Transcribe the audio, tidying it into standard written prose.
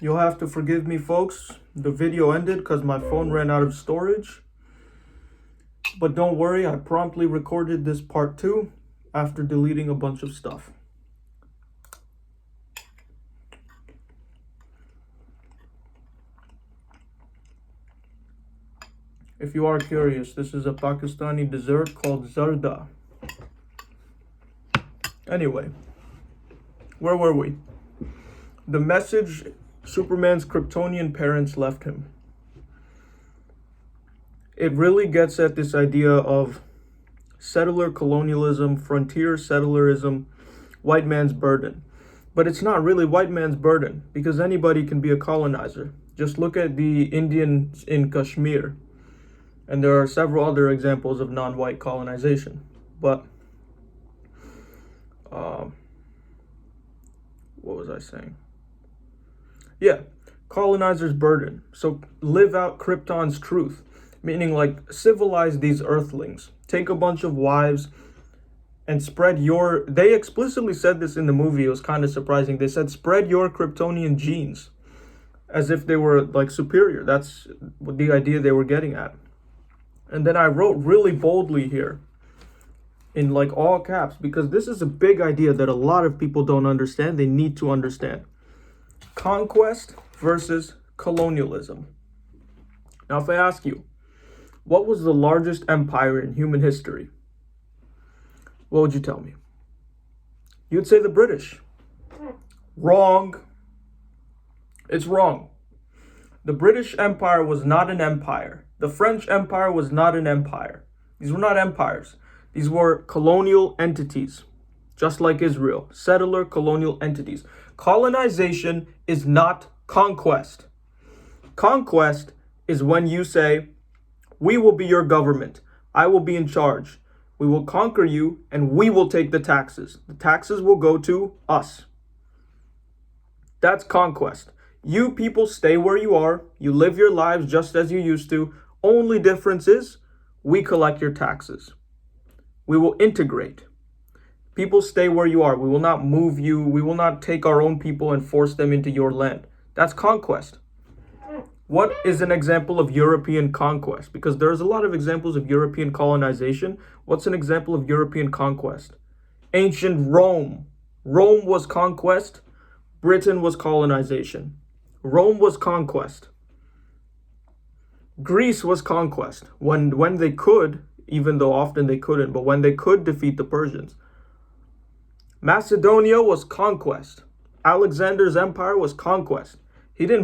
You'll have to forgive me, folks. The video ended because my phone ran out of storage. But don't worry, I promptly recorded this part 2 after deleting a bunch of stuff. If you are curious, this is a Pakistani dessert called zarda. Anyway, where were we? The message Superman's Kryptonian parents left him. It really gets at this idea of settler colonialism, frontier settlerism, white man's burden. But it's not really white man's burden because anybody can be a colonizer. Just look at the Indians in Kashmir. And there are several other examples of non-white colonization. But, what was I saying? Yeah, colonizer's burden. So live out Krypton's truth, meaning like civilize these earthlings. Take a bunch of wives and spread your... They explicitly said this in the movie. It was kind of surprising. They said spread your Kryptonian genes as if they were like superior. That's the idea they were getting at. And then I wrote really boldly here in like all caps because this is a big idea that a lot of people don't understand. They need to understand. Conquest versus colonialism. Now, if I ask you, what was the largest empire in human history? What would you tell me? You'd say the British. Wrong. It's wrong. The British Empire was not an empire. The French Empire was not an empire. These were not empires. These were colonial entities, just like Israel. Settler colonial entities. Colonization is not conquest. Conquest is when you say, we will be your government. I will be in charge. We will conquer you and we will take the taxes. The taxes will go to us. That's conquest. You people stay where you are. You live your lives just as you used to. Only difference is we collect your taxes. We will integrate. People stay where you are. We will not move you. We will not take our own people and force them into your land. That's conquest. What is an example of European conquest? Because there's a lot of examples of European colonization. What's an example of European conquest? Ancient Rome. Rome was conquest. Britain was colonization. Rome was conquest. Greece was conquest. When they could, even though often they couldn't, but when they could defeat the Persians. Macedonia was conquest. Alexander's empire was conquest. He didn't